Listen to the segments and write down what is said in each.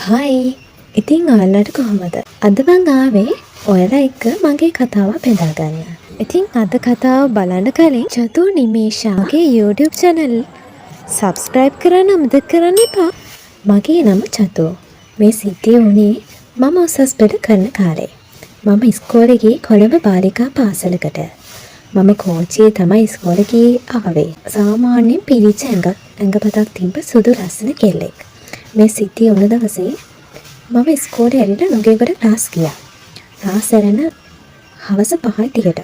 හයි ඉතින් ඔයාලට කොහොමද? අද මං ආවේ ඔයාලා එක්ක මගේ කතාව බෙදාගන්න. ඉතින් අද කතාව බලන්න කලින් චතු නිමේෂාගේ YouTube channel subscribe කරන්න අමතක කරන්න එපා. මගේ නම චතු. මේ සිද්ධිය වුණේ මම උසස් පෙළ කරන කාලේ. මම ඉස්කෝලේ ගියේ කොළඹ බාලිකා පාසලකට. මම කෝච්චියේ තමයි ඉස්කෝලේ ගියේ ආවේ. සාමාන්‍යයෙන් පිරිච්ච ඇඟපතක් තිබ්බ සුදු ලස්සන කෙල්ලෙක්. මේ සිද්ධිය වුණ දවසේ මම ඉස්කෝලේ ඇවිල්ලා නුගේගොඩ ක්ලාස් ගියා. ක්ලාස් ඇරෙන හවස 5:30ට.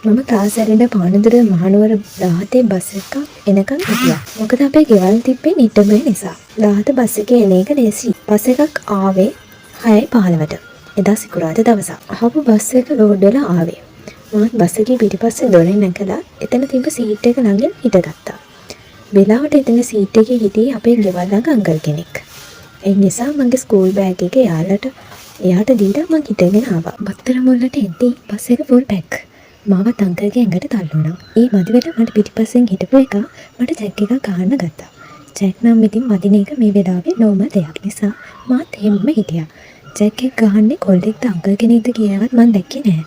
මම ක්ලාස් ඇරෙන්න පානදුර මහනුවර 17 බස් එකක් එනකන් හිටියා. මොකද අපේ ගෙවල් තිබ්බේ නිට්ටඹේ නිසා. 17 බස් එකේ එන එක ලේසි. බස් එකක් ආවේ 6:15ට. එදා සිකුරාදා දවසක්. ආපු බස් එක ලෝඩ් වෙලා ආවේ. මම බස් එකේ පිටිපස්සේ දොරෙන් නැගලා එතන තිබ්බ සීට් එක ළඟින් හිටගත්තා. වෙලාවට එතන සීට් එකේ හිටියේ අපේ ගෙවල් ළඟ අංකල් කෙනෙක්. ඒ නිසා මගේ ස්කූල් බෑග් එක එයාට දීලා මං හිටගෙන ආවා. බත්තර මුල්ලට එද්දී බස් එක ෆුල් පැක්. මාවත් අංකල්ගේ ඇඟට තල්ලු වුණා. ඒ මදිවට මට පිටිපස්සෙන් හිටපු එක මට ජැක් එකක් ගහන්න ගත්තා. ජැක් නම් ඉතින් වදින එක මේ වෙලාවේ නෝමල් දෙයක් නිසා මාත් එහෙම්ම හිටියා. ජැක් එක ගහන්නේ කොල්ලෙක්ද අංකල් කෙනෙක්ද කියලාවත් මං දැක්කේ නැහැ.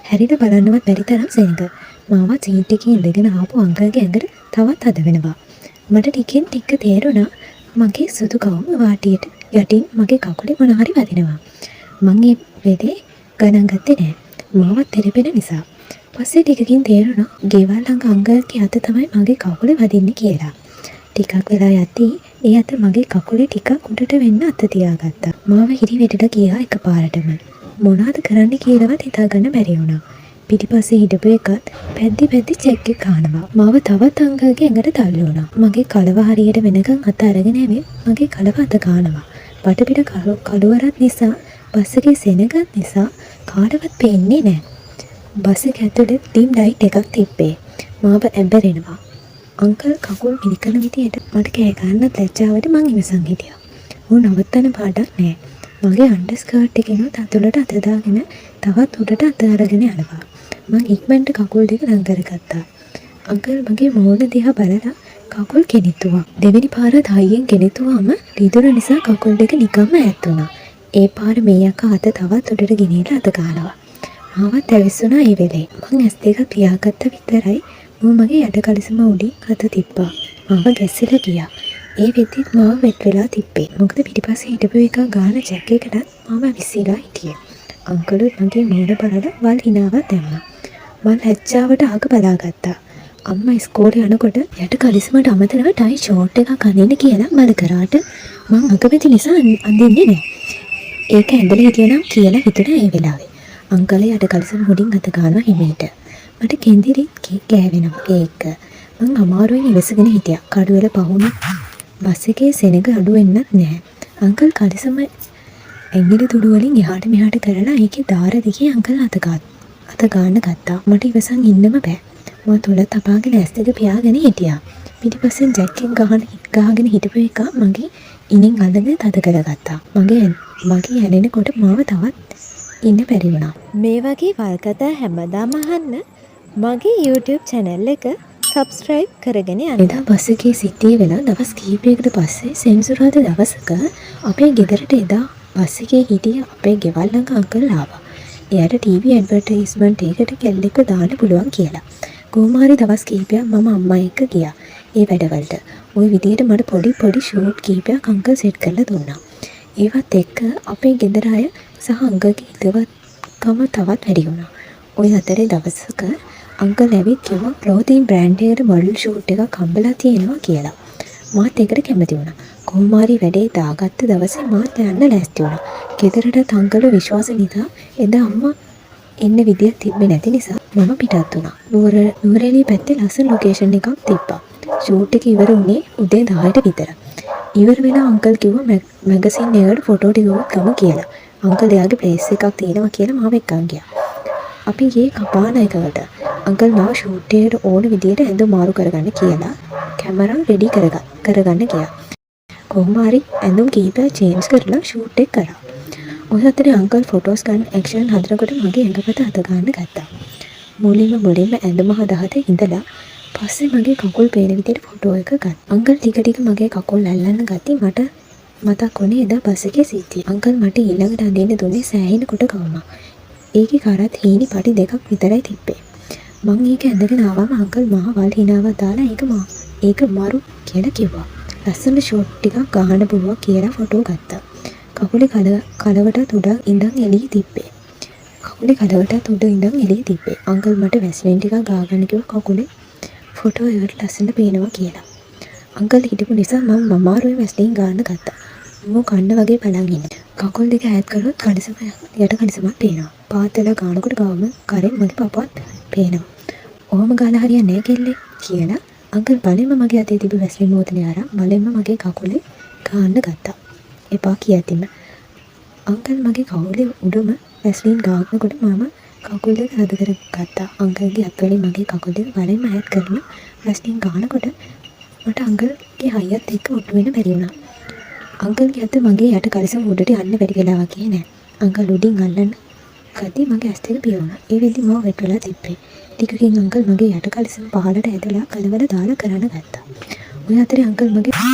හැරිලා බලන්නවත් බැරි තරම් සෙනඟ. මාවත් සීට් එකේ ඉඳගෙන ආපු අංකල්ගේ ඇඟට තවත් හද වෙනවා. මට ටිකෙන් ටික තේරුණා මගේ සුදු කවුම වාටියට යටින් මගේ කකුලේ මොන හරි වදිනවා. මං ඒ වෙලේ ගණන් ගත්තේ නෑ. මාවත් තෙරපෙන නිසා. පස්සේ ටිකකින් තේරුණා ගෙවල් ළඟ අංකල්ගේ අත තමයි මගේ කකුලේ වදින්නේ කියලා. ටිකක් වෙලා යද්දී ඒ අත මගේ කකුලේ ටිකක් උඩට වෙන්න අත තියාගත්තා. මාව හිරිවැටලා ගියා එකපාරටම. මොනවද කරන්න කියලාවත් හිතාගන්න බැරි වුණා. පිටිපස්සේ හිටපු එකත් පැද්දි චෙක් එක කනවා. මාව තවත් අංකල්ගේ ඇඟට තල්ලු වුණා. මගේ කලව හරියට වෙනකන් අත අරගෙන ඇවිත් මගේ කලව අත ගන්නවා. වටපිට කළුවරත් නිසා බස් එකේ සෙනගත් නිසා කාටවත් පේන්නේ නැහැ. බස් එක ඇතුලේ ඩිම් ලයිට් එකක් තිබ්බේ. මාව ඇඹරෙනවා. අංකල් කකුල් මිරිකන විදියට මට කෑ ගන්නත් ලැජ්ජාවට මං ඉවසන් හිටියා. ඌ නවත්තන පාඩක් නැහැ. මගේ අන්ඩර්ස්කර්ට් එකේනොත් අතුලට අත දාගෙන තවත් උඩට අත අරගෙන යනවා. මං ඉක්මනට කකුල් දෙක ලං කරගත්තා. අංකල් මගේ මෝල දිහා බලලා කකුල් කෙනිතුවා. දෙවෙනි පාරත් හයියෙන් කෙනිතුවාම රිදුර නිසා කකුල් දෙක නිකම්ම ඈත් වුණා. ඒ පාර මේ යකා අත තවත් උඩට ගෙනියලා අත ගන්නවා. මාවත් ඇවිස්සුණා ඒ වෙලේ. මං ඇස් දෙක පියාගත්ත විතරයි මම මගේ යට කලිසම උඩින් අත තිබ්බා. මාව ගැස්සিলা ගියා. ඒ වෙද්දිත් මාව වෙට් වෙලා තිබ්බේ. මොකද පිටිපස්සේ හිටපු එක ගාන ජැක් එකටත් මාව විසිලා හිටියේ. අංකලුත් මගේ මූණ බලලා වල් හිනාවක් දැම්මා. මං ලැජ්ජාවට අහක බලාගත්තා. අම්මා ඉස්කෝලේ යනකොට යට කලිසමට අමතරව ටයි ෂෝට් එකක් අඳින්න කියලා මල කරාට මං අකමැති නිසා අඳින්නේ නැහැ. ඒක ඇඳලා හිටියනම් කියලා හිතුණා ඒ වෙලාවේ. අංකලේ යට කලිසම උඩින් අත ගන්නවා හිමීට. මට කෙන්දිරිත් ගෑවෙනවා ඒක. මං අමාරුවෙන් ඉවසගෙන හිටියා. කඩුවල පහුණු බස් එකේ සෙනඟ අඩු වෙන්නත් නැහැ. අංකල් කලිසම ඇඟිලි තුඩු වලින් එහාට මෙහාට කරලා ඒකේ දාර දිගේ අංකල් අත ගන්න ගත්තා. මට ඉවසන් ඉන්නම බෑ. මම තුල තපාගෙන ඇස් දෙක පියාගෙන හිටියා. පිටිපස්සෙන් ජැක් එක ගහගෙන හිටපු එක මගේ ඉනින් අල්ලගෙන තද කරගත්තා. මගේ ඇනෙනකොට මාව තවත් ඉන්න බැරි වුණා. මේ වගේ වල්කතා හැමදාම අහන්න මගේ YouTube channel එක subscribe කරගෙන යන්න. එදා බස් එකේ සිටියේ වෙලා දවස් කිහිපයකට පස්සේ සෙන්සුරාදා දවසක අපේ ගෙදරට එදා බස් එකේ හිටිය අපේ ගෙවල් ළඟ අංකල් ආවා. එයාට TV ඇඩ්වර්ටයිස්මන්ට් එකකට කෙල්ලෙක්ව දාන්න පුළුවන් කියලා. කොහොම හරි දවස් කිහිපයක් මම අම්මා එක්ක ගියා. ඒ වැඩවලට. ওই විදියට මට පොඩි ෂූට් කිහිපයක් අංකල් සෙට් කරලා දුන්නා. ඒවත් එක්ක අපේ ගෙදර අය සහ අංකල්ගේ හිතවත්කම තවත් වැඩි වුණා. ওই අතරේ දවසක අංකල් ඇවිත් කිව්වා ක්ලෝතින් බ්‍රෑන්ඩ් එකකට මොඩල් ෂූට් එකක් හම්බලා තියෙනවා කියලා. මාත් ඒකට කැමති වුණා. කොහොම හරි වැඩේ දාගත්ත දවසේ මාත් යන්න ලෑස්ති වුණා. ගෙදරට අංකල් විශ්වාස නිසා එදා අම්මා එන්න විදියක් තිබ්බේ නැති නිසා මම පිටත් වුණා. නුවරඑළිය පැත්තේ ලස්සන ලොකේෂන් එකක් තිබ්බා. ෂූට් එක ඉවර වුණේ උදේ 10ට විතර. ඉවර වෙලා අංකල් කිව්වා මැගසින් එකකට ෆොටෝ ටිකක් ගමු කියලා. අංකල් එයාගේ ප්ලේස් එකක් තියෙනවා කියලා මාව එක්කන් ගියා. අපි ගියේ කපාන එකකට. අංකල් මාව ෂූට් එකට ඕන විදියට ඇඳුම් මාරු කරගන්න කියලා කැමරා රෙඩි කරගන්න ගියා. කොහොම හරි ඇඳුම් කිහිපයක් චේන්ජ් කරලා ෂූට් එක කරා. ඔය අතරේ අංකල් ෆොටෝස් ගන්න ඇක්ෂන් හදනකොට මගේ ඇඟපත අත ගන්න ගත්තා. මුලින්ම ඇඳුම හදහතේ ඉඳලා පස්සේ මගේ කකුල් පේන විදියට ෆොටෝ එක ගත්තා. අංකල් ටික මගේ කකුල් අල්ලන්න ගත්තී මට මතක් වුණේ එදා බස් එකේ සිටිය. අංකල් මට ඊළඟට අඳින්න දුන්නේ සෑහෙනකොට ගවුමක්. ඒකේ කරත් හීනි පටි දෙකක් විතරයි තිබ්බේ. මං ඒක ඇඳගෙන ආවම අංකල් මහා වල් හිනාවක් දාලා ඒක මරු කියලා කිව්වා. ලස්සන ෂොට් ටිකක් ගහන්න පුළුවන් කියලා ෆොටෝ ගත්තා. කකුලේ කලවටත් උඩ ඉඳන් එළිය තිබ්බේ. අංකල් මට වැස්ලින් ටිකක් ගාගන්න කිව්වා කකුලේ ෆොටෝ එකට ලස්සන පේනවා කියලා. අංකල් හිටපු නිසා මම අමාරුවෙන් වැස්ලින් ගාන්න ගත්තා. මම කන්න වගේ බලන් ඉන්නේ. කකුල් දෙක ඈත් කරොත් යට කලිසමක් පේනවා. පාත් වෙලා ගානකොට ගාම කරෙන් මගේ පපුවත් පේනවා. ඔහොම ගාලා හරියන්නේ නැහැ කෙල්ලේ කියලා අංකල් බලෙන්ම මගේ අතේ තිබු වැස්ලින් බෝතලේ අරන් බලෙන්ම මගේ කකුලේ ගාන්න ගත්තා. එපා කියතිම අංකල් මගේ කකුලේ උඩම වැස්ලින් ගානකොට මම කකුල් දෙක රද කරගත්තා. අංකල්ගේ අත්වලින් මගේ කකුල් දෙක බලෙන්ම ඈත් කරලා වැස්ලින් ගානකොට මට අංකල්ගේ හයියත් එක්ක ඔට්ටු වෙන්න බැරි වුණා. අංකල්ගේ අත මගේ යට කලිසම උඩට යන්න බැරි වෙලා වගේ නෑ. අංකල් උඩින් අල්ලන්න ගදී මගේ ඇස් දෙක පිය වුණා. ඒ වෙලෙදි මම වෙට් වෙලා තිබ්බේ. ටිකකින් අංකල් මගේ යට කලිසම පහළට ඇදලා කලවල දාලා කරන්න ගත්තා. ඔය අතරේ අංකල් මගේ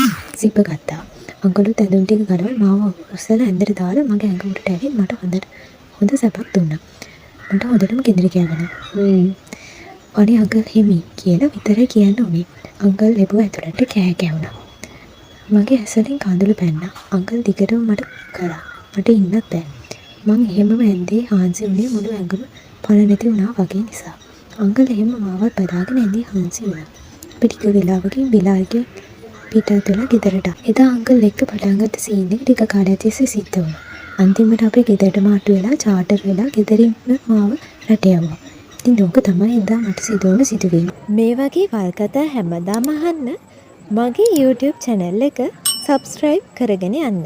සිප්ප ගත්තා. අංකලුත් ඇඳුම් ටික ගලවලා මාව උස්සලා ඇඳට දාලා මගේ ඇඟ උඩට ඇවිත් මට හොඳ සැපක් දුන්නා. මට හොඳටම කෙඳිරි කෑවනේ. අනේ අංකල් හිමි කියලා විතරයි කියන්න උනේ. අංකල් ලැබුව ඇතුළට කෑ ගැහුණා. මගේ ඇසලින් කඳුළු පැන්නා. අංකල් දිගටම මට කරා. මට ඉන්නත් බෑ. මං එහෙමම ඇඳේ හාන්සි වුණේ මුළු ඇඟම පළ නැති වුණා වගේ නිසා. අංකල් එහෙම මාවත් බදාගෙන ඇඳේ හාන්සි වුණා. අපි ටික වෙලාවකින් බිලාගේ පිටත් වෙලා ගෙදරට. එදා අංකල් එක්ක පටන් ගත්ත සීන් එක ටික කාලයක් තිස්සේ සිද්ධ වුණා. අන්තිමට අපේ ගෙදරටම ආටු වෙලා චාටර් වෙලා ගෙදරින් මාව රට යවුවා. ඉතින් ඕක තමයි එදා මට සිදු වුණ සිදුවීම. මේ වගේ වල්කතා හැමදාම අහන්න මගේ YouTube channel එක subscribe කරගෙන යන්න.